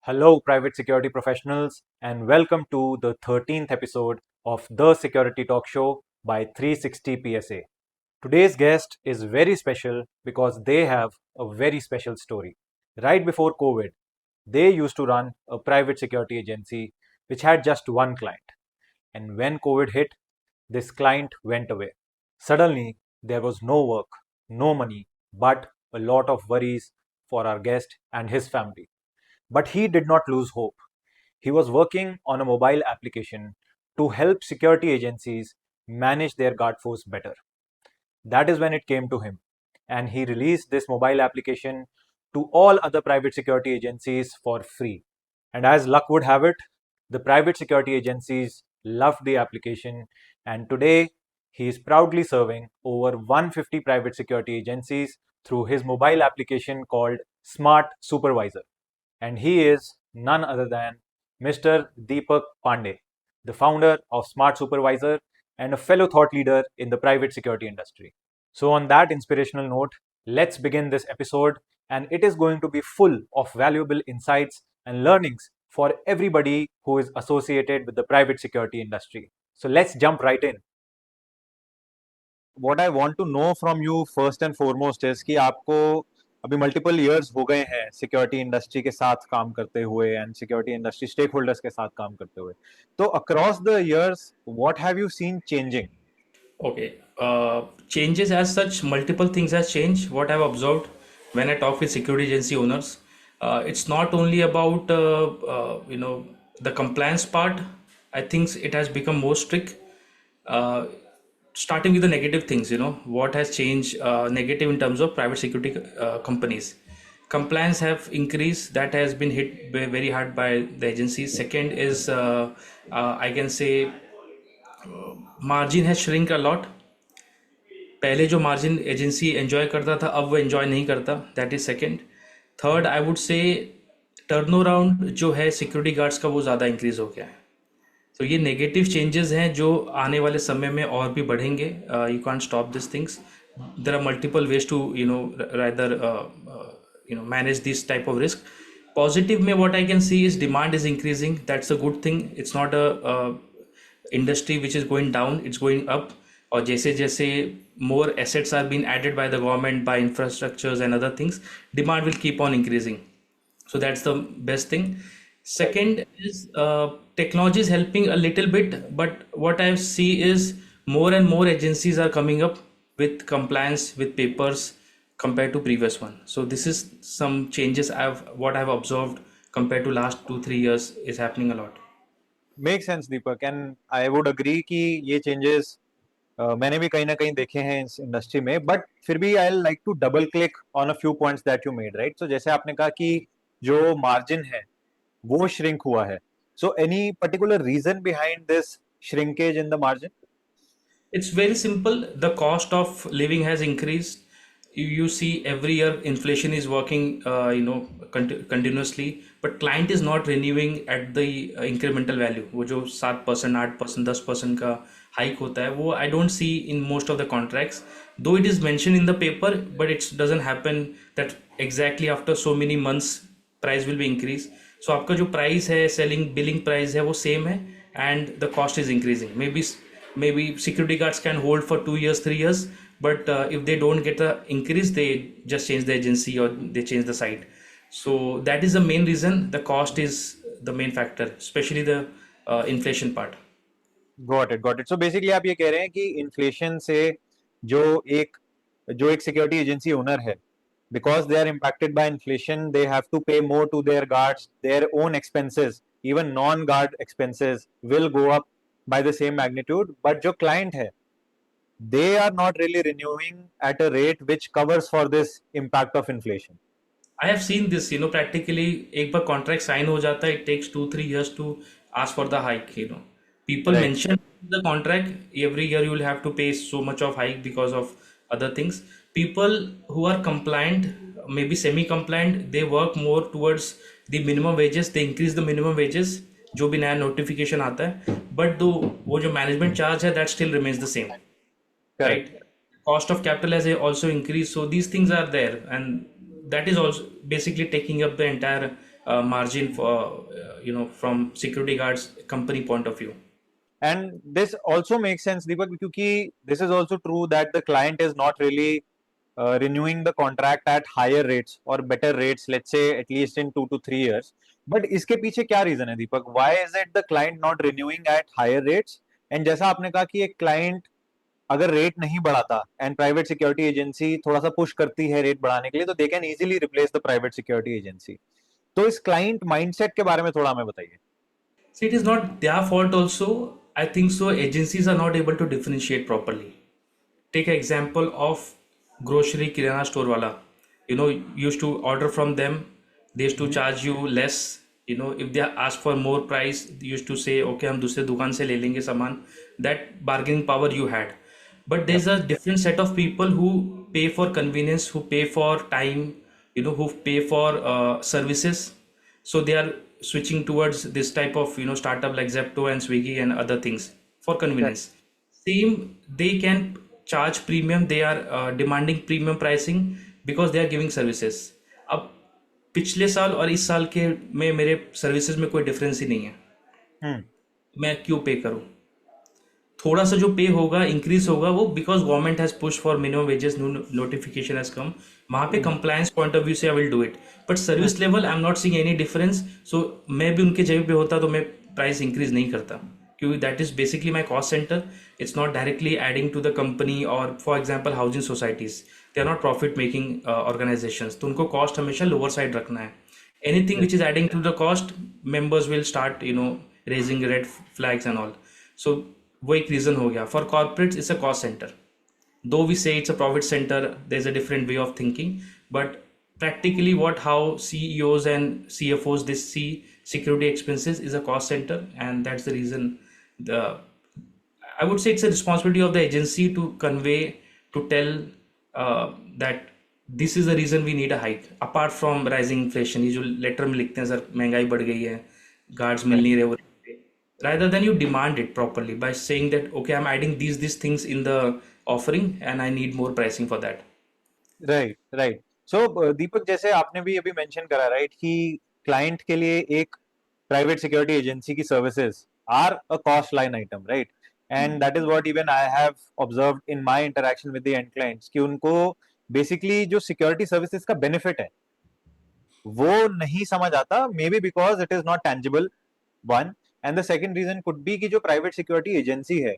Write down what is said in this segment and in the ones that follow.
Hello, private security professionals, and welcome to the 13th episode of The Security Talk Show by 360 PSA. Today's guest is very special because they have a very special story. Right before COVID, they used to run a private security agency which had just one client. And when COVID hit, this client went away. Suddenly, there was no work, no money, but a lot of worries for our guest and his family. But he did not lose hope. He was working on a mobile application to help security agencies manage their guard force better. That is when it came to him, and he released this mobile application to all other private security agencies for free. And as luck would have it, the private security agencies loved the application, and today he is proudly serving over 150 private security agencies through his mobile application called Smart Supervisor. And he is none other than Mr. Deepak Pandey, the founder of Smart Supervisor and a fellow thought leader in the private security industry. So, on that inspirational note, let's begin this episode, and it is going to be full of valuable insights and learnings for everybody who is associated with the private security industry. So, let's jump right in. What I want to know from you first and foremost is कि आपको अभी multiple years हो गए हैं security industry के साथ काम करते हुए and security industry stakeholders के साथ काम करते हुए तो across the years what have you seen changing. Okay. Changes as such, multiple things has changed. What I've observed when I talk with security agency owners, it's not only about the compliance part. I think it has become more strict. Uh, Starting with the negative things, what has changed negative in terms of private security companies. Compliance have increased. That has been hit very hard by the agencies. Second is I can say margin has shrink a lot. पहले जो margin agency enjoy करता था अब वो enjoy नहीं करता. That is second. Third I would say turn around जो है सिक्योरिटी गार्ड्स का वो ज़्यादा इंक्रीज हो गया है. तो ये नेगेटिव चेंजेस हैं जो आने वाले समय में और भी बढ़ेंगे. You can stop this things. There are multiple ways to rather manage this type of risk. Positive में what I can see is demand is increasing. That's a good thing. It's not a industry which is going down, it's going up. और जैसे जैसे more assets are being added by the government, by infrastructures and other things, demand will keep on increasing. So that's the best thing. Second is technology is helping a little bit, but what I see is more and more agencies are coming up with compliance with papers compared to previous one. So this is some changes I've observed compared to last 2-3 years is happening a lot. Make sense Deepak and I would agree कि ये changes मैंने भी कहीं ना कहीं देखे हैं इस इंडस्ट्री में बट फिर भी I like to double click on a few points that you made right. So जैसे आपने कहा कि जो मार्जिन है वो श्रिंक हुआ है. So any particular reason behind this shrinkage in the margin. It's very simple. The cost of living has increased. You see every year inflation is working, continuously, but client is not renewing at the incremental value. वो जो 7%, 8%, 10% का hike होता है वो I don't see in most of the contracts. Though it is mentioned in the paper, but it doesn't happen that exactly after so many months price will be increased. So आपका जो price है selling billing price है वो same है and the cost is increasing. Maybe security guards can hold for 2 years 3 years, but if they don't get the increase they just change the agency or they change the site. So that is the main reason. The cost is the main factor, especially the inflation part. Got it. So basically आप ये कह रहे हैं कि inflation से जो एक जो एक सिक्योरिटी एजेंसी ओनर है because they are impacted by inflation they have to pay more to their guards, their own expenses, even non guard expenses will go up by the same magnitude, but जो client है they are not really renewing at a rate which covers for this impact of inflation. I have seen this, practically एक बार contract sign हो जाता है, it takes 2-3 years to ask for the hike. People Right. mention the contract every year you will have to pay so much of hike because of other things. People who are compliant, maybe semi-compliant, they work more towards the minimum wages. They increase the minimum wages जो भी नया notification आता है, but वो जो management charge है that still remains the same. Correct. Right? Cost of capital has also increased. So these things are there, and that is also basically taking up the entire margin for from security guards company point of view. And this also makes sense, Deepak, because this is also true that the client is not really renewing the contract at higher rates or better rates, let's say at least in 2 to 3 years. But इसके पीछे क्या reason है दीपक? Why is it the client not renewing at higher rates? And जैसा आपने कहा कि एक client अगर रेट नहीं बढ़ाता एंड प्राइवेट सिक्योरिटी एजेंसी थोड़ा सा पुश करती है रेट बढ़ाने के लिए, तो they can easily replace the private security agency. तो इस क्लाइंट माइंडसेट के बारे में थोड़ा हमें बताइए. See, it is not their fault also. I think so. Agencies are not able to differentiate properly. Take an example of grocery kirana store wala. You used to order from them. They used to charge you less. If they ask for more price, they used to say, okay, हम दूसरे दुकान से ले लेंगे सामान. That bargaining power you had. But Yep. there's a different set of people who pay for convenience, who pay for time, who pay for services. So they are switching towards this type of startup like Zepto and Swiggy and other things for Correct. convenience. Same, they can charge premium. They are demanding premium pricing because they are giving services. अब पिछले साल और इस साल के में मेरे services में कोई डिफरेंस ही नहीं है. हम्म. मैं क्यों पे करूं? थोड़ा सा जो पे होगा इंक्रीज होगा वो because government has push for minimum wages, notification has come. वहां पे कंप्लायंस पॉइंट ऑफ व्यू से I will do it, but service level I am not seeing any difference. So मैं भी उनके जगह पे होता तो मैं प्राइस इंक्रीज नहीं करता, क्योंकि that is basically my cost centre. It's not directly adding to the company. और for example housing societies, they are not profit making organisation, तो उनको कॉस्ट हमेशा लोअर साइड रखना है. Anything which is adding to the cost, members will start raising red flags and all. So वो एक reason हो गया. For corporates it's a cost center, though we say it's a profit center. There's a different way of thinking, but practically how CEOs and CFOs they see security expenses is a cost center, and that's the reason. I would say it's a responsibility of the agency to convey, to tell that this is the reason we need a hike apart from rising inflation. ये जो letter में लिखते हैं sir महंगाई बढ़ गई है, guards मिल नहीं रहे वो, rather than you demand it properly by saying that okay, I'm adding these things in the offering and I need more pricing for that. Right, right. So Deepak, जैसे आपने भी अभी मेंशन करा राइट कि क्लाइंट के लिए एक प्राइवेट सिक्योरिटी एजेंसी की services are a cost line item, right? And that is what even I have observed in my interaction with the end clients कि उनको बेसिकली जो सिक्योरिटी सर्विसेज का बेनिफिट है वो नहीं समझ आता, may be because it is not tangible, one. And the second reason could be कि जो प्राइवेट सिक्योरिटी एजेंसी है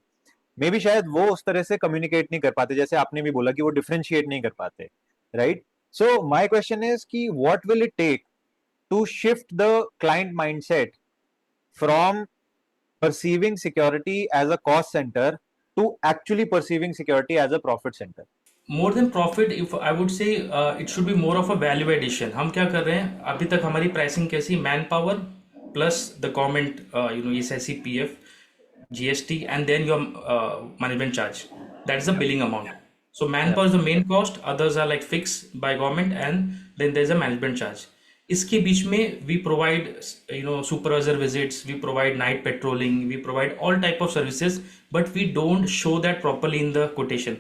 मे बी शायद वो उस तरह से कम्युनिकेट नहीं कर पाते, जैसे आपने भी बोला कि वो डिफरेंशिएट नहीं कर पाते, right? So my question is कि what will it take to shift the client mindset from perceiving security as a cost center to actually perceiving security as a profit center? More than profit, if I would say it should be more of a value addition. हम क्या कर रहे हैं अभी तक, हमारी pricing कैसी, man power plus the government ESIC, PF, GST, and then your management charge. That is the billing amount. So manpower is the main cost. Others are like fixed by government, and then there's a management charge. इसके बीच में we provide supervisor visits, we provide night patrolling, we provide all type of services, but we don't show that properly in the quotation.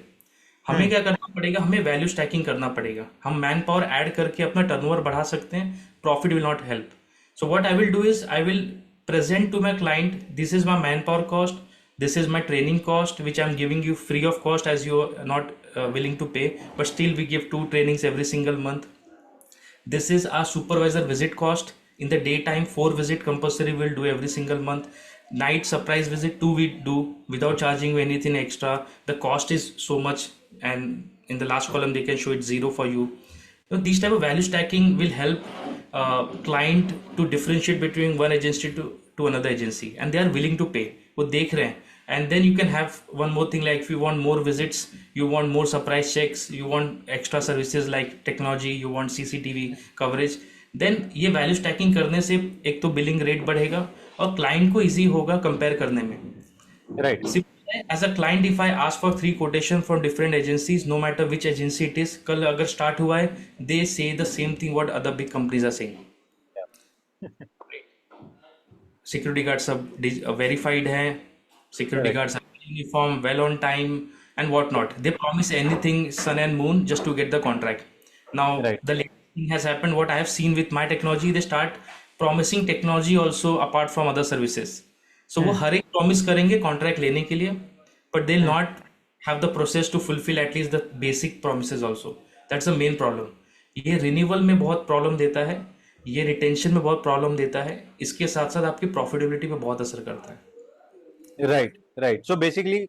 हमें क्या करना पड़ेगा, हमें value stacking करना पड़ेगा. हम मैन पावर ऐड करके अपना टर्नओवर बढ़ा सकते हैं, profit will not help. So what I will do is I will present to my client, this is my manpower cost, this is my training cost which I'm giving you free of cost as you are not willing to pay, but still we give 2 trainings every single month. This is our supervisor visit cost. In the daytime 4 visit compulsory we'll do every single month. Night surprise visit 2 we do without charging you anything extra. The cost is so much, and in the last column they can show it 0 for you. So these type of value stacking will help client to differentiate between one agency to another agency, and they are willing to pay. वो देख रहे हैं. And then you can have one more thing, like if you want more visits, you want more surprise checks, you want extra services like technology, you want CCTV coverage, then ये value stacking करने से एक तो billing rate बढ़ेगा और client को easy होगा compare करने में. Right. As a client, if I ask for 3 quotation from different agencies, no matter which agency it is, कल अगर start हुआ है, they say the same thing what other big companies are saying. Security guards सब verified हैं, security Correct. guards are uniform, well on time, and whatnot. They promise anything sun and moon just to get the contract. Now Right. the thing has happened. What I have seen with my technology, they start promising technology also apart from other services. So वो Hmm. हर एक promise करेंगे contract लेने के लिए, but they'll Hmm. not have the process to fulfill at least the basic promises also. That's the main problem. ये renewal में बहुत problem देता है, ये रिटेंशन में बहुत प्रॉब्लम देता है, इसके साथ साथ आपकी प्रॉफिटेबिलिटी पे बहुत असर करता है. Right right, so basically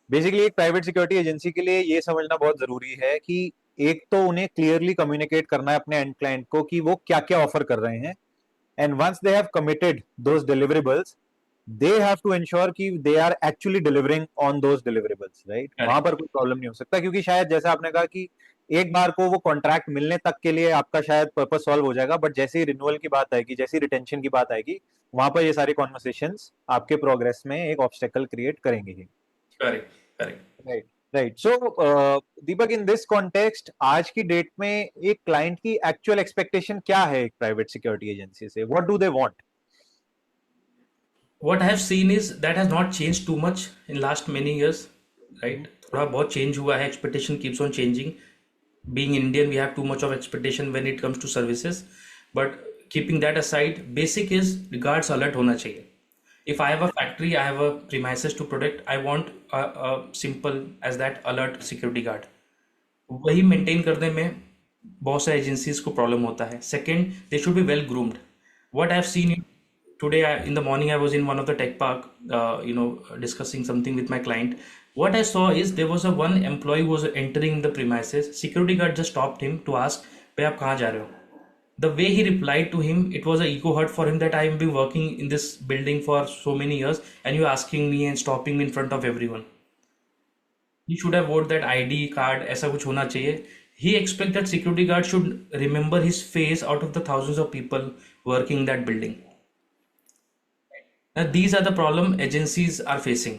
basically एक प्राइवेट सिक्योरिटी एजेंसी के लिए ये समझना बहुत जरूरी है कि एक तो उन्हें क्लियरली कम्युनिकेट करना है अपने एंड क्लाइंट को कि वो क्या क्या ऑफर कर रहे हैं, and once they have committed those deliverables, they have to ensure कि they are actually delivering on those deliverables, right? वहां करेक्ट. पर कोई प्रॉब्लम नहीं हो सकता, क्योंकि शायद जैसा आपने कहा कि एक बार को वो कॉन्ट्रैक्ट मिलने तक के लिए आपका शायद पर्पस सॉल्व हो जाएगा, बट जैसे ही रिन्यूअल की बात आएगी, जैसे रिटेंशन की बात आएगी, वहां पर ये सारी कॉन्वर्सेशंस आपके प्रोग्रेस में एक ऑब्स्टेकल क्रिएट करेंगे ही. Correct. Correct. Right right, so Deepak, in this context आज की डेट में एक क्लाइंट की एक्चुअल एक्सपेक्टेशन क्या है एक प्राइवेट सिक्योरिटी एजेंसी से? What do they want? What I have seen is that has not changed too much in last many years, right? थोड़ा बहुत change हुआ है, expectation keeps on changing. Being Indian, we have too much of expectation when it comes to services. But keeping that aside, basic is regards alert होना चाहिए. If I have a factory, I have a premises to protect, I want a simple as that alert security guard. वही maintain करने में बहुत सारे agencies को problem होता है. Second, they should be well groomed. What I've seen today, in the morning, I was in one of the tech park, discussing something with my client. What I saw is there was a one employee who was entering the premises. Security guard just stopped him to ask, "भाई आप कहाँ जा रहे हो?" The way he replied to him, it was a ego hurt for him that I have been working in this building for so many years, and you asking me and stopping me in front of everyone. He should have wrote that ID card, ऐसा कुछ होना चाहिए. He expect that security guard should remember his face out of the thousands of people working in that building. Now, these are the problem agencies are facing.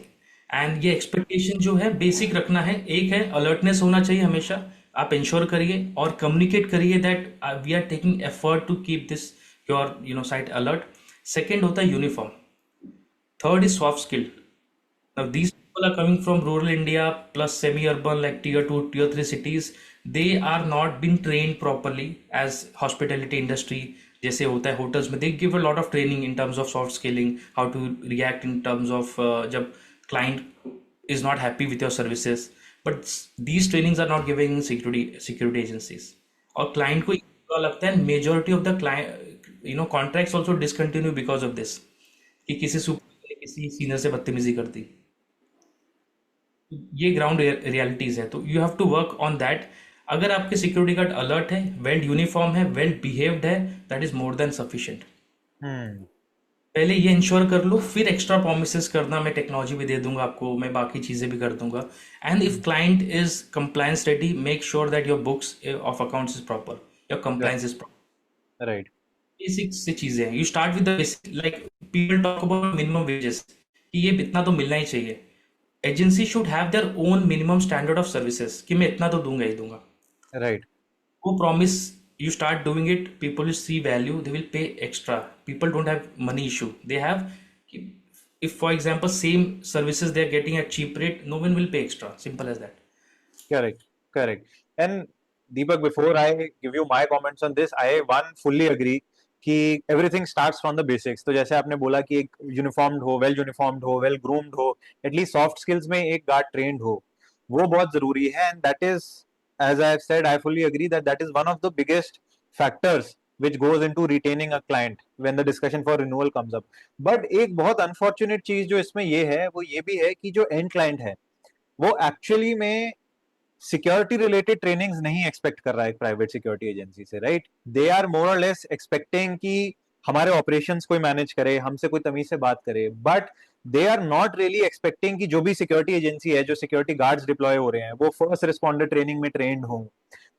And ये expectation जो है basic रखना है. एक है alertness होना चाहिए हमेशा. आप ensure करिए और communicate करिए that we are taking effort to keep this your site alert. Second होता है uniform. Third is soft skill. Now, these people are coming from rural India plus semi-urban like tier 2, tier 3 cities. They are not being trained properly as hospitality industry. जैसे होता है hotels में, they give a lot of training in terms of soft skilling, how to react in terms of जब client is not happy with your services. But these trainings are not given in security agencies. और client को ये लगता है majority of the client contracts also discontinue because of this, कि किसी super ने किसी सीनियर से बदतमीजी कर दी. ये ग्राउंड रियलिटीज है, तो you have to work on that. अगर आपके सिक्योरिटी गार्ड अलर्ट है, वेल यूनिफॉर्म है, वेल बिहेव्ड है, that is more than sufficient. Hmm. पहले ये इंश्योर कर लो, फिर एक्स्ट्रा प्रोमिस करना मैं टेक्नोलॉजी भी दे दूंगा आपको, मैं बाकी चीजें भी कर दूंगा. And if client is compliance ready, make sure that your books of accounts is proper, your Right. Compliance is proper. Right. Basic से चीजें हैं. You start with the basic, like people talk about minimum wages, कि ये इतना तो मिलना ही चाहिए. Agency should have their own minimum standard of services, कि मैं इतना तो दूंगा ही दूंगा. Right. वो promise, you start doing it, people will see value, they will pay extra. People don't have money issue, they have, if for example same services they are getting at cheap rate, no one will pay extra, simple as that. Correct, correct. And Deepak, before I give you my comments on this, I one fully agree कि everything starts from the basics. तो जैसे आपने बोला कि एक uniformed हो, well uniformed हो, well groomed हो, एटलीस्ट सॉफ्ट स्किल्स में एक गार्ड ट्रेंड हो, वो बहुत जरूरी है. And that is, as I have said, I fully agree that that is one of the biggest factors which goes into retaining a client when the discussion for renewal comes up. But एक बहुत unfortunate चीज जो इसमें ये है, वो ये भी है कि जो end client है, वो एक्चुअली में सिक्योरिटी रिलेटेड ट्रेनिंग्स नहीं एक्सपेक्ट कर रहा है एक प्राइवेट सिक्योरिटी एजेंसी से, राइट? दे आर मोर और लेस एक्सपेक्टिंग कि हमारे ऑपरेशंस कोई मैनेज करे, हमसे कोई तमीज से बात करे, but they are not really expecting कि जो भी सिक्योरिटी एजेंसी है, जो सिक्योरिटी गार्ड्स डिप्लॉय हो रहे हैं, वो फर्स्ट रिस्पॉन्डर ट्रेनिंग में ट्रेंड हो,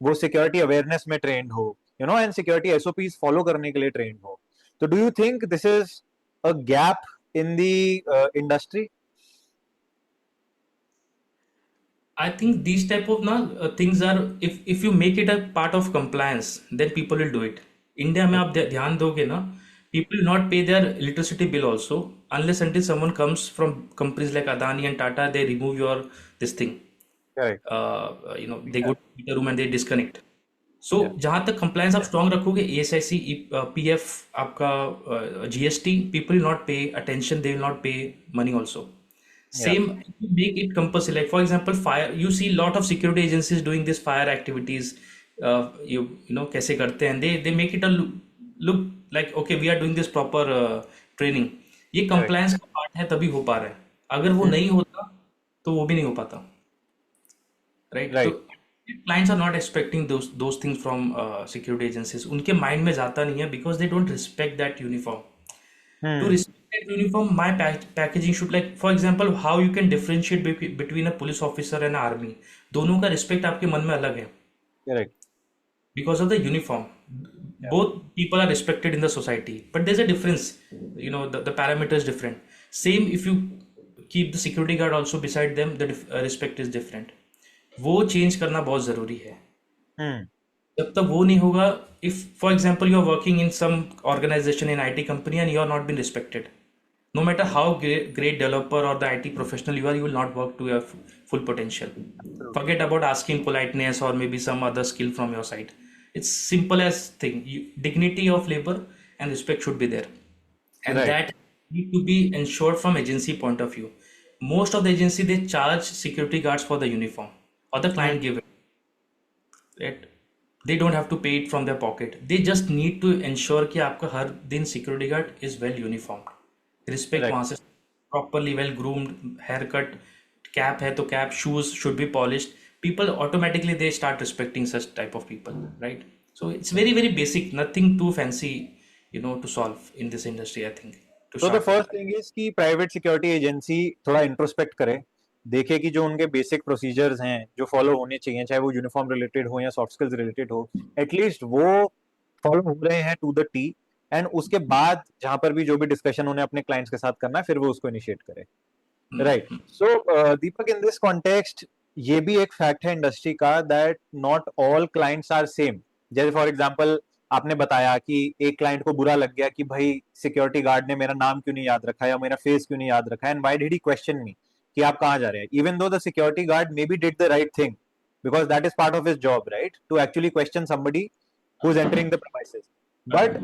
वो सिक्योरिटी अवेयरनेस में ट्रेंड हो, एंड सिक्योरिटी एसओपीज फॉलो करने के लिए ट्रेंड हो. तो do you think this is a gap in the industry? I think these type of things are, if you make it a part of compliance, then people will do it. India में आप ध्यान दोगे ना, people will not pay their electricity bill also unless until someone comes from companies like Adani and Tata, they remove your this thing. Correct. They go to the room and they disconnect. So Yeah. जहां तक compliance आप strong रखोगे, ESIC, PF, आपका GST, people will not pay attention, they will not pay money also. Yeah. Same, you make it compulsory. Like for example, fire. You see lot of security agencies doing this fire activities. You know कैसे करते हैं? They make it a look like okay, we are doing this proper training. ये Correct. compliance का part है, तभी हो पा रहा है. अगर वो Hmm. नहीं होता तो वो भी नहीं हो पाता, right? तो Right. clients are not expecting those things from security agencies. उनके mind में जाता नहीं है because they don't respect that uniform. To Hmm. respect that uniform, my packaging should, like for example, how you can differentiate between a police officer and army. दोनों का respect आपके मन में अलग है Correct. because of the uniform. Yeah. Both people are respected in the society, but there's a difference. You know, the parameter is different. Same if you keep the security guard also beside them, the respect is different. वो change करना बहुत ज़रूरी है. Hmm. जब तक वो नहीं होगा, if for example you are working in some organization in IT company and you are not being respected, no matter how great developer or the IT professional you are, you will not work to your full potential. Absolutely. Forget about asking politeness or maybe some other skill from your side. It's simple as thing. Dignity of labor and respect should be there, and Right. that need to be ensured from agency point of view. Most of the agency, they charge security guards for the uniform, or the Hmm. client give it, right? They don't have to pay it from their pocket. They just need to ensure कि आपका हर दिन security guard is well uniformed. Respect Correct. वहाँ से properly well groomed, haircut, cap है तो cap, shoes should be polished. People automatically they start respecting such type of people, right? So it's very very basic, nothing too fancy, you know, to solve in this industry, I think, to तो the start with. First thing is कि private security agency थोड़ा introspect करे, देखे कि जो उनके basic procedures हैं जो फॉलो होने चाहिए, चाहे वो यूनिफॉर्म रिलेटेड हो या सॉफ्ट स्किल्स रिलेटेड हो, एटलीस्ट वो फॉलो हो रहे हैं टू द टी. एंड उसके बाद जहां पर भी जो भी डिस्कशन उन्हें अपने क्लाइंट्स के साथ करना है, फिर वो उसको इनिशिएट करे. Right. So Deepak, in this context ये भी एक फैक्ट है इंडस्ट्री का that not all clients are same. जैसे फॉर एग्जांपल आपने बताया कि एक क्लाइंट को बुरा लग गया कि भाई सिक्योरिटी गार्ड ने मेरा नाम क्यों नहीं याद रखा या मेरा फेस क्यों नहीं याद रखा, and why did he question me कि आप कहाँ जा रहे हैं, even though the security guard maybe did the right thing because that is part of his job, right, to actually question somebody who's entering the premises. But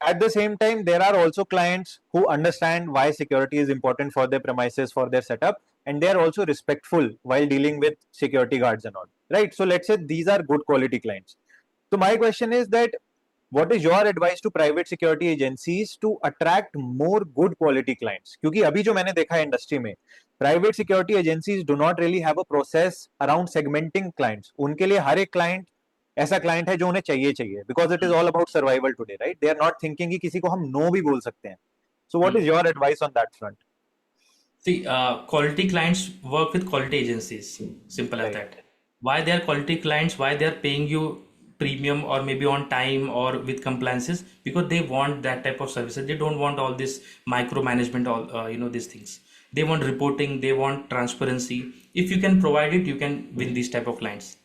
at the same time, there are also clients who understand why security is important for their premises, for their setup, and they are also respectful while dealing with security guards and all, right? So let's say these are good quality clients. So my question is that what is your advice to private security agencies to attract more good quality clients? क्योंकि अभी जो मैंने देखा है industry में, private security agencies do not really have a process around segmenting clients. उनके लिए हर एक client ऐसा client है जो उन्हें चाहिए चाहिए, because it is all about survival today, right? They are not thinking कि किसी को हम no भी बोल सकते हैं. So what is your advice on that front? See, quality clients work with quality agencies. Simple as Right. that. Why they are quality clients? Why they are paying you premium or maybe on time or with compliances? Because they want that type of services. They don't want all this micromanagement, all you know, these things. They want reporting. They want transparency. If you can provide it, you can win these type of clients.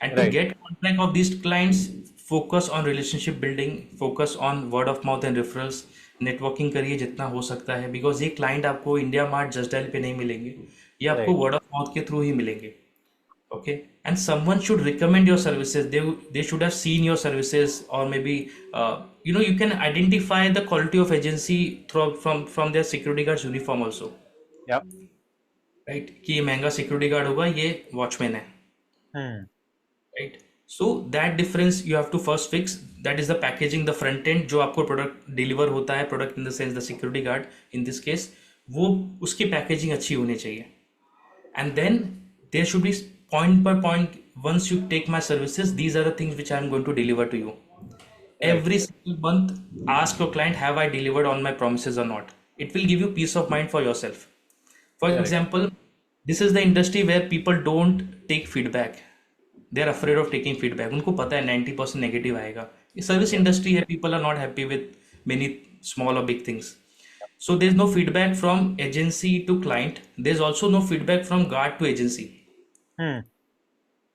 And to Right. get contract of these clients, focus on relationship building, focus on word of mouth and referrals. Networking करिए जितना हो सकता है, because ये client आपको India mart just dial पे नहीं मिलेंगे, ये आपको Right. वर्ड ऑफ माउथ के थ्रू ही मिलेंगे. Okay, and someone should recommend your services. They should have seen your services, और maybe you know, you can identify the quality of agency from their security guards uniform also, Yeah. right? कि ये महंगा security guard होगा, ये watchman है, Hmm. right? So that difference you have to first fix. That is the packaging, the front end जो आपको product deliver होता है, product in the sense the security guard in this case, वो उसकी packaging अच्छी होनी चाहिए. And then there should be point by point, once you take my services, these are the things which I am going to deliver to you. Right. Every single month, ask your client, have I delivered on my promises or not? It will give you peace of mind for yourself. For Correct. example, this is the industry where people don't take feedback. They are afraid of taking feedback. उनको पता है 90% negative आएगा. ये service industry है, people are not happy with many small or big things. So there's no feedback from agency to client. There's also no feedback from guard to agency. Hmm.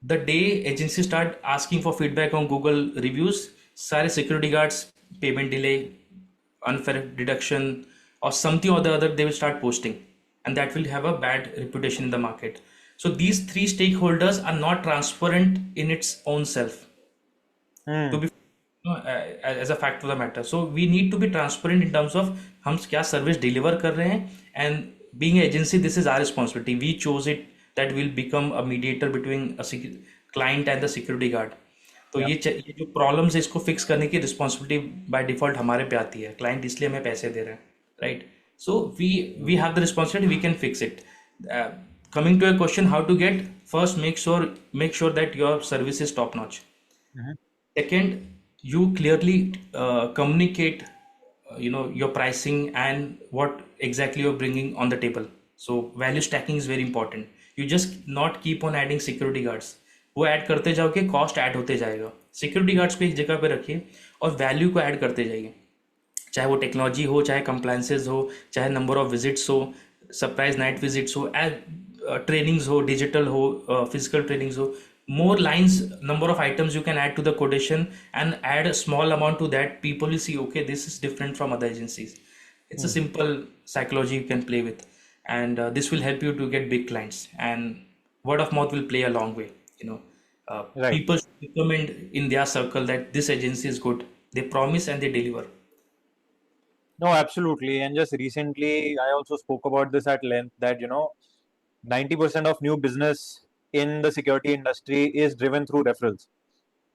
The day agency start asking for feedback on Google reviews, सारे security guards payment delay, unfair deduction, or something or the other, they will start posting, and that will have a bad reputation in the market. So these three stakeholders are not transparent in its own self. to Hmm. be as a fact of the matter. So we need to be transparent in terms of हम क्या service deliver कर रहे हैं, and being an agency, this is our responsibility. We chose it that will become a mediator between a client and the security guard. तो Yeah. ये जो problems है इसको फिक्स करने की रिस्पॉन्सिबिलिटी बाय डिफॉल्ट हमारे पे आती है, क्लाइंट इसलिए हमें पैसे दे रहे हैं, right? So we have the responsibility, we can fix it. Coming to a question, how to get, first make sure that your service is top notch. Mhm. Second, you clearly communicate, your pricing and what exactly you're bringing on the table. So value stacking is very important. You just not keep on adding security guards. वो add करते जाओगे, cost add होते जाएगा. Security guards को एक जगह पे रखिए और वैल्यू को ऐड करते जाइए. चाहे वो टेक्नोलॉजी हो, चाहे कंप्लायंसेस हो, चाहे नंबर ऑफ विजिट्स हो, सरप्राइज नाइट विजिट्स हो, ट्रेनिंग्स हो, डिजिटल हो, फिजिकल ट्रेनिंग्स हो. More lines, number of items you can add to the quotation, and add a small amount to that, people will see, okay, this is different from other agencies. It's a Hmm. simple psychology you can play with, and this will help you to get big clients, and word of mouth will play a long way. you know Right. People should recommend in their circle that this agency is good, they promise and they deliver. No, absolutely. And just recently, I also spoke about this at length that, 90% of new business in the security industry is driven through referrals.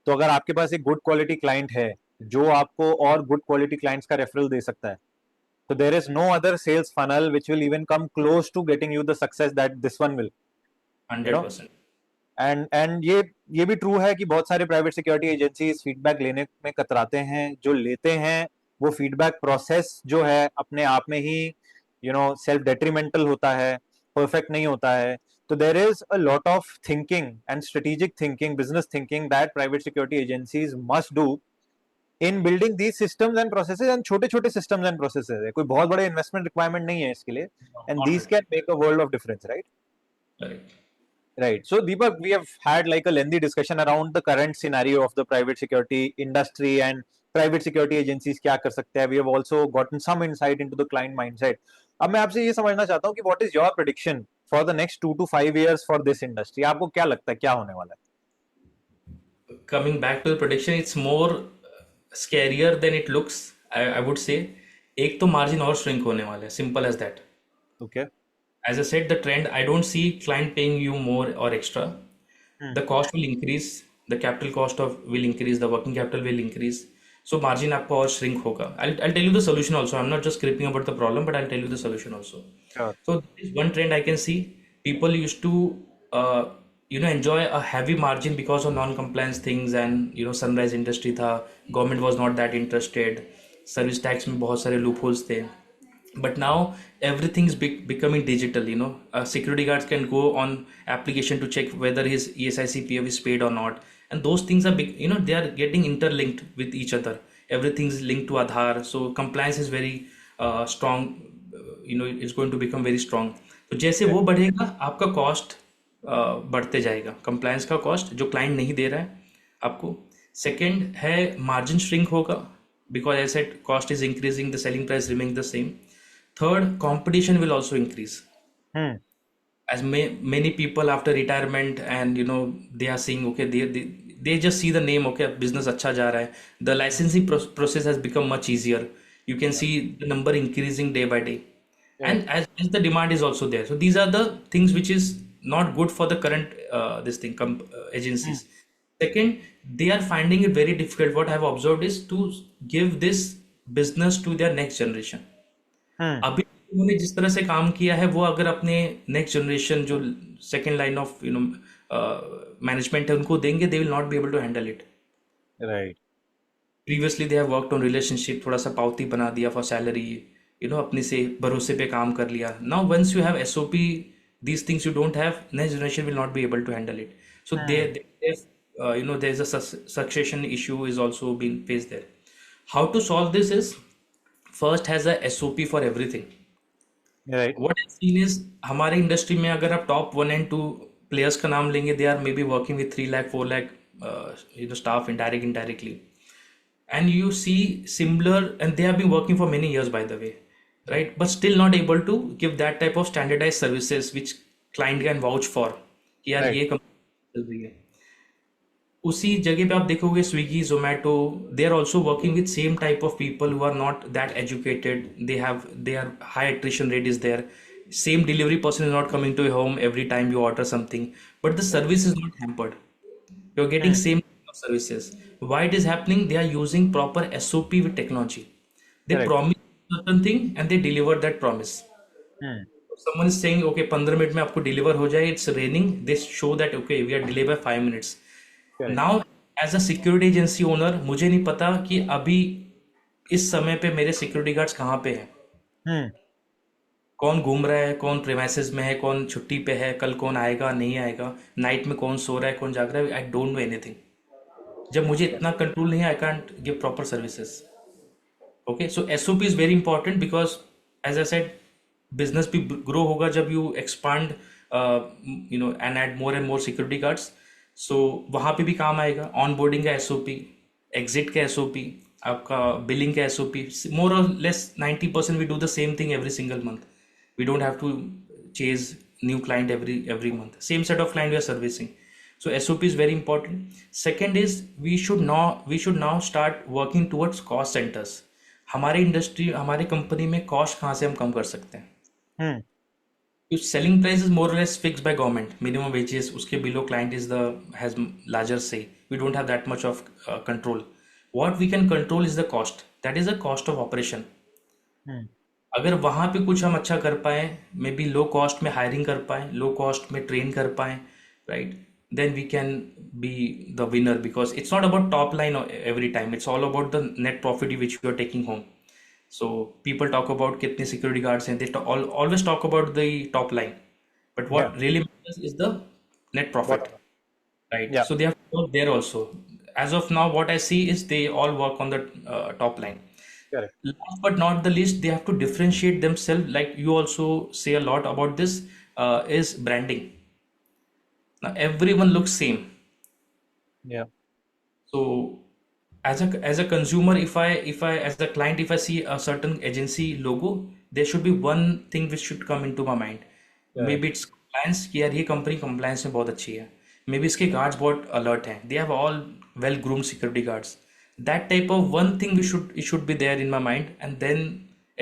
तो अगर आपके पास एक good quality client है जो आपको और good quality clients का referral दे सकता है, तो there is no other sales funnel which will even come close to getting you the success that this one will. You know 100%. And ये भी ट्रू है कि बहुत सारे प्राइवेट सिक्योरिटी एजेंसीज फीडबैक लेने में कतराते हैं. जो लेते हैं वो फीडबैक प्रोसेस जो है अपने आप में ही सेल्फ डेट्रीमेंटल होता है, परफेक्ट नहीं होता है. तो there is a lot of thinking and strategic thinking, business thinking that private security agencies must do in building these systems and processes. And छोटे छोटे सिस्टम्स एंड प्रोसेसेस है, कोई बहुत बड़े इन्वेस्टमेंट रिक्वायरमेंट नहीं है इसके लिए. And Not these required. Can make a world of difference, right? Correct. Right. So, Deepak, we have had like a lengthy discussion around the current scenario of the private security industry and private security agencies क्या कर सकते हैं. We have also gotten some insight into the client mindset. अब मैं आपसे ये समझना चाहता हूँ कि what is your prediction for the next 2 to 5 years for this industry? आपको क्या लगता है क्या होने वाला Coming back to the prediction, it's more scarier than it looks, I would say. एक तो मार्जिन और श्रिंक होने वाला है, सिंपल एज दैट. है? Okay. As I said, the trend, I don't see client paying you more or extra. Hmm. The cost will increase, the capital cost of will increase, the working capital will increase. So margin आपका और shrink होगा. I'll tell you the solution also. I'm not just creeping about the problem, but I'll tell you the solution also. Sure. So this is one trend I can see. People used to uh, enjoy a heavy margin because of non-compliance things, and sunrise industry था, government was not that interested, service tax में बहुत सारे loopholes थे. But now everything is becoming digital. Security guards can go on application to check whether his ESICPF is paid or not, and those things are big. They are getting interlinked with each other. Everything is linked to Aadhaar, so compliance is very strong. It's going to become very strong. तो जैसे Okay. वो बढ़ेगा, आपका cost बढ़ते जाएगा, compliance का cost जो client नहीं दे रहा है आपको. सेकंड है मार्जिन श्रिंक होगा, because I said cost is increasing, the selling price remains the same. Third, competition will also increase, Hmm. as many people after retirement, and they are seeing, okay, they just see the name, okay, business अच्छा जा रहा है. The licensing process has become much easier. You can see the number increasing day by day, Right. and as the demand is also there. So these are the things which is not good for the current this thing Hmm. agencies. Second, they are finding it very difficult. What I have observed is to give this business to their next generation. Hmm. अभी उन्होंने जिस तरह से काम किया है, वो अगर अपने नेक्स्ट जनरेशन जो सेकेंड लाइन ऑफ मैनेजमेंट है उनको देंगे, they will not be able to handle it. Right. Previously they have worked on relationship, थोड़ा सा पावती बना दिया फॉर सैलरी, अपने से भरोसे पे काम कर लिया. Now once you have SOP, these things you don't have, next generation will not be able to handle it. So Hmm. there's a succession issue is also being faced there. How to solve this is, first has a SOP for everything. Right. What I've seen is, हमारे industry में अगर आप top 1 and 2 players का नाम लेंगे, they are may be working with 3 lakh 4 lakh staff, indirectly. And you see similar, and they have been working for many years, by the way, right? But still not able to give that type of standardized services which client can vouch for कि यार Right. ये company चल रही है. उसी जगह पे आप देखोगे Swiggy Zomato, they are also working with same type of people who are not that educated, they are high attrition rate is there, same delivery person is not coming to your home every time you order something, but the service is not hampered, you're getting Hmm. same kind of services. Why it is happening? They are using proper SOP with technology. They Correct. promise certain thing and they deliver that promise. Hmm. Someone is saying okay 15 minute में आपको deliver हो जाए, it's raining, they show that okay we are delayed by 5 minutes. Correct. Now as a security agency owner मुझे नहीं पता कि अभी इस समय पे मेरे सिक्योरिटी गार्ड्स कहाँ पे हैं, Hmm. कौन घूम रहा है, कौन प्रेमाइसेस में है, कौन छुट्टी पे है, कल कौन आएगा नहीं आएगा, नाइट में कौन सो रहा है कौन जाग रहा है, आई डोंट नो एनीथिंग. जब मुझे इतना कंट्रोल नहीं है I can't give proper services. Okay so SOP is very important because as I said business भी ग्रो होगा जब you expand and add more and more security guards. So वहाँ पे भी काम आएगा. ऑन बोर्डिंग का एसओपी, एग्जिट का एसओपी, आपका बिलिंग का एसओपी, मोर और less 90% we do the same thing every single month. We don't have to chase new client every month, same set of client we are servicing. So SOP is very important. Second is we should now start working towards cost centers. हमारे industry हमारे company में cost कहाँ से हम कम कर सकते हैं. Hmm. Selling price is more or less fixed by government, minimum wages उसके below client is the has larger say, we don't have that much of control. What we can control is the cost, that is the cost of operation. Hmm. अगर वहाँ पे कुछ हम अच्छा कर पाए, may be low cost में hiring कर पाए, लो कॉस्ट में ट्रेन कर पाए, right, then we can be the winner because it's not about top line every time, it's all about the net profit which you are taking home. So people talk about कितने security guards हैं, they always talk about the top line, but Yeah. What really matters is the net profit, Bottom. right? Yeah. So they have to work there also. As of now what I see is they all work on the top line. Correct. Last but not the least, they have to differentiate themselves, like you also say a lot about this, is branding. Now everyone looks same. Yeah. So as a consumer, if I as a client, if I see a certain agency logo, there should be one thing which should come into my mind. Correct. Maybe it's compliance, कि यार ये company compliance में बहुत अच्छी है. Maybe इसके guards बहुत alert हैं. They have all well groomed security guards. That type of one thing it should be there in my mind, and then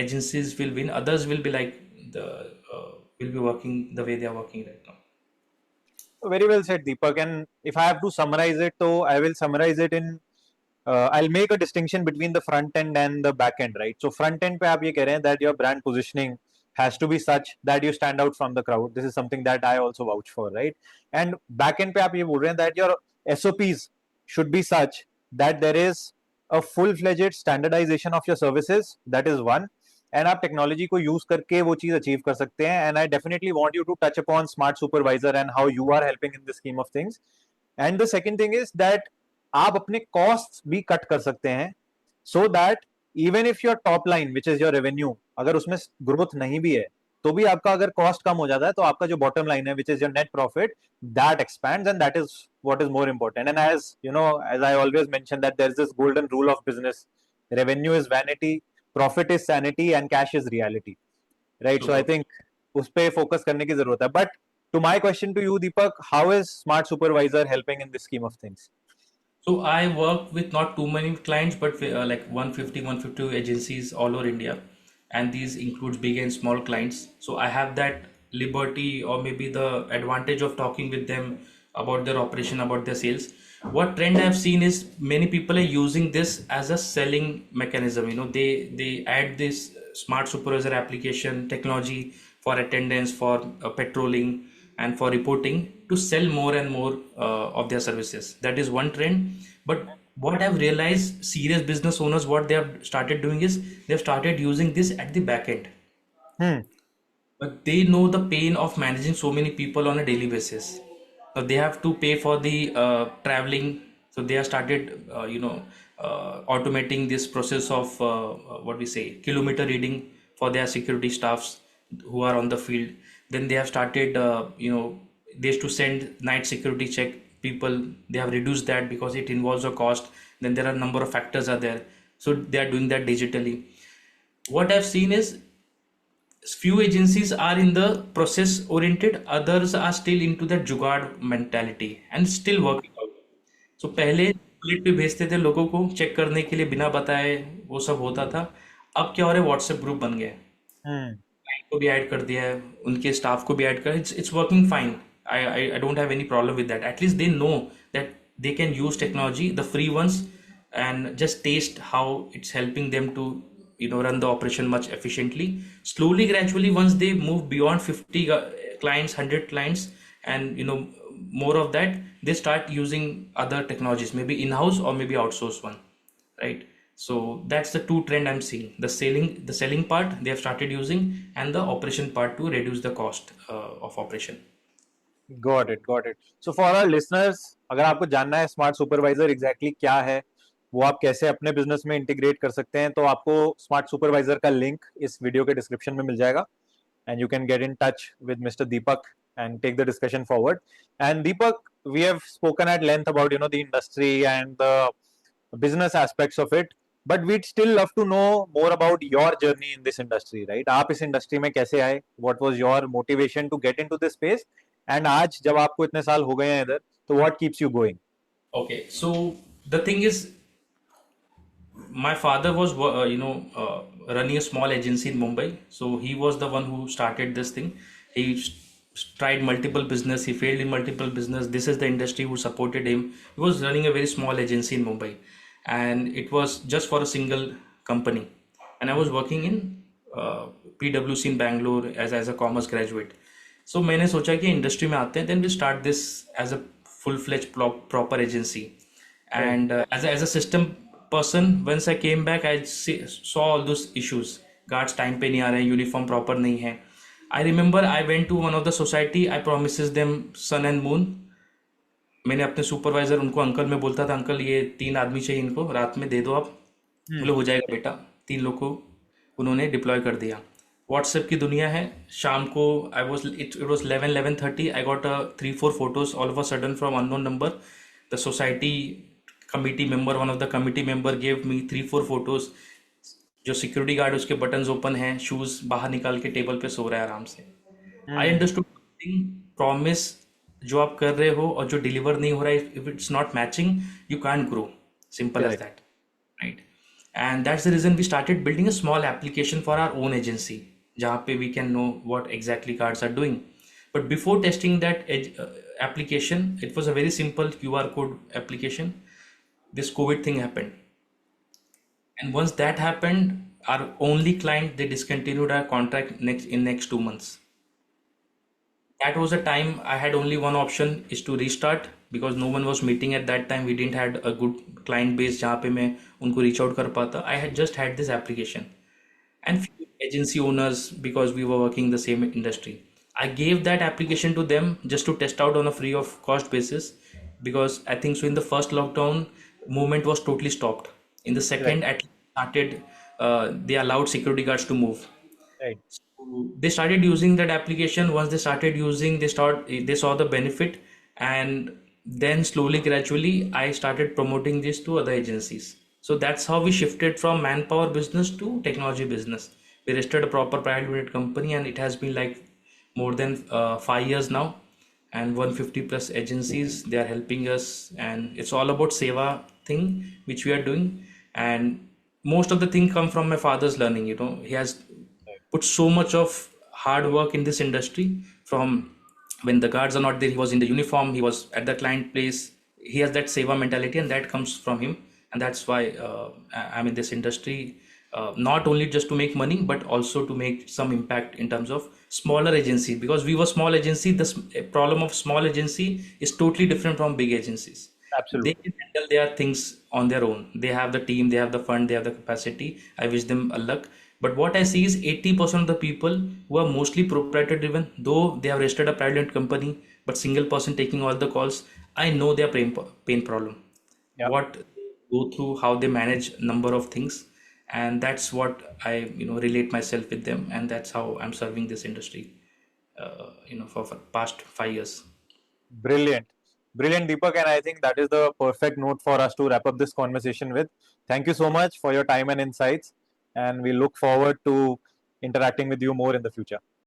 agencies will win. Others will be like the will be working the way they are working right now. Very well said, Deepak. And if I have to summarize it, so I will summarize it in. I'll make a distinction between the front end and the back end, right? So front end पे आप ये कह रहे हैं that your brand positioning has to be such that you stand out from the crowd. This is something that I also vouch for, right? And back end पे आप ये बोल रहे हैं that your SOPs should be such that there is a full-fledged standardization of your services. That is one. And आप technology को use करके वो चीज अचीव कर सकते हैं. And I definitely want you to touch upon smart supervisor and how you are helping in the scheme of things. And the second thing is that आप अपने कॉस्ट भी कट कर सकते हैं so that even if your top line which is your revenue अगर उसमें growth नहीं भी है तो भी आपका अगर कॉस्ट कम हो जाता है तो आपका जो बॉटम लाइन है विच is your net profit that expands and that is what is more important. And as you know, as I always mention that there's this golden rule of business: revenue is vanity, profit is sanity, and cash is reality, right? So I Super. think उस पे focus करने की जरूरत है. But to my question to you, Deepak, how is smart supervisor helping in this scheme of things? So I work with not too many clients, but like 150, 150 agencies all over India, and these includes big and small clients. So I have that liberty or maybe the advantage of talking with them about their operation, about their sales. What trend I've seen is many people are using this as a selling mechanism. They add this smart supervisor application technology for attendance, for patrolling, and for reporting to sell more and more of their services. That is one trend. But what I've realized, serious business owners, what they have started doing is they've started using this at the back end. Hmm. But they know the pain of managing so many people on a daily basis. Now they have to pay for the traveling. So they have started, automating this process of what we say, kilometer reading for their security staffs who are on the field. Then they have started, they used to send night security check people. They have reduced that because it involves a cost. Then there are a number of factors are there. So they are doing that digitally. What I've seen is few agencies are in the process oriented, others are still into that jugaad mentality and still working out. सो पहले bullet पे भेजते थे लोगों को check करने के लिए बिना बताए, वो सब होता था। अब क्या हो रहा है, व्हाट्सएप ग्रुप बन गया है, Hmm. क्लाइंट को भी ऐड कर दिया है, उनके स्टाफ को भी ऐड कर, it's working fine. I don't have any problem with that. At least they know that they can use technology, the free ones, and just taste how it's helping them to run the operation much efficiently. Slowly, gradually, once they move beyond 50 clients, 100 clients, and more of that, they start using other technologies, maybe in-house or maybe outsource one, right? So that's the two trend I'm seeing: the selling part they have started using, and the operation part to reduce the cost of operation. Got it. So for our listeners, अगर आपको जानना है smart supervisor exactly क्या है, वो आप कैसे अपने बिजनेस में इंटीग्रेट कर सकते हैं, तो आपको स्मार्ट सुपरवाइजर का लिंक इस वीडियो के डिस्क्रिप्शन में मिल जाएगा, and you can get in touch with Mr. Deepak and take the discussion forward. And Deepak, we have spoken at length about the industry and the business aspects of it, but we'd still love to know more about your journey in this industry, right? आप इस industry में कैसे आए? What was your motivation to get into this space? And आज जब आपको इतने साल हो गए हैं इधर, तो what keeps you going? Okay, so the thing is, my father was running a small agency in Mumbai, so he was the one who started this thing. He tried multiple business, he failed in multiple business. This is the industry who supported him. He was running a very small agency in Mumbai, and it was just for a single company, and I was working in uh, PwC in Bangalore as a commerce graduate. So मैंने सोचा कि industry में आते हैं, then we start this as a full-fledged proper agency. Right. And as a system person, once I came back, saw all those issues. Guards time पे नहीं आ रहे हैं, uniform proper नहीं है. I remember I went to one of the society, I promises them sun and moon. मैंने अपने supervisor उनको uncle में बोलता था, अंकल ये 3 आदमी चाहिए, इनको रात में दे दो आप। बोले Hmm. हो जाएगा बेटा। 3 लोग को उन्होंने डिप्लॉय कर दिया। व्हाट्सएप की दुनिया है। शाम को it was 11:30, I got 3-4 photos all of a sudden from unknown number. The society committee member, one of the committee member gave me 3-4 photos. जो सिक्योरिटी गार्ड, उसके बटन्स ओपन हैं, शूज बाहर निकाल के टेबल पे सो रहा है आराम से। आई Hmm. अंडरस्टूड प्रॉमिस जो आप कर रहे हो और जो डिलीवर नहीं हो रहा है, if it's not matching, you can't grow, simple as Correct. That, right? And that's the reason we started building a small application for our own agency, जहाँ पे we can know what exactly cards are doing. But before testing that application, it was a very simple QR code application. This COVID thing happened, and once that happened, our only client, they discontinued our contract next 2 months. That was the time I had only one option, is to restart, because no one was meeting at that time. We didn't had a good client base जहाँ पे मैं उनको reach out कर पाता. I had just had this application and few agency owners, because we were working in the same industry. I gave that application to them just to test out on a free of cost basis, because I think so in the first lockdown, movement was totally stopped. In the Right. second, at least started, they allowed security guards to move. Right. They started using that application. Once they started using, they saw the benefit, and then slowly, gradually, I started promoting this to other agencies. So that's how we shifted from manpower business to technology business. We registered a proper private limited company, and it has been like more than 5 years now, and 150 plus agencies, they are helping us, and it's all about seva thing which we are doing. And most of the thing come from my father's learning. He has put so much of hard work in this industry. From when the guards are not there, he was in the uniform, he was at the client place. He has that seva mentality, and that comes from him. And that's why I'm in this industry, not only just to make money, but also to make some impact in terms of smaller agency, because we were small agency. The problem of small agency is totally different from big agencies. They Absolutely. can handle their things on their own. They have the team, they have the fund, they have the capacity. I wish them a luck. But what I see is 80% of the people who are mostly proprietor driven, though they have registered a private company, but single person taking all the calls, I know their pain problem, Yeah. what they go through, how they manage number of things, and that's what I relate myself with them, and that's how I'm serving this industry, for past 5 years. Brilliant. Brilliant, Deepak. And I think that is the perfect note for us to wrap up this conversation with. Thank you so much for your time and insights. And we look forward to interacting with you more in the future.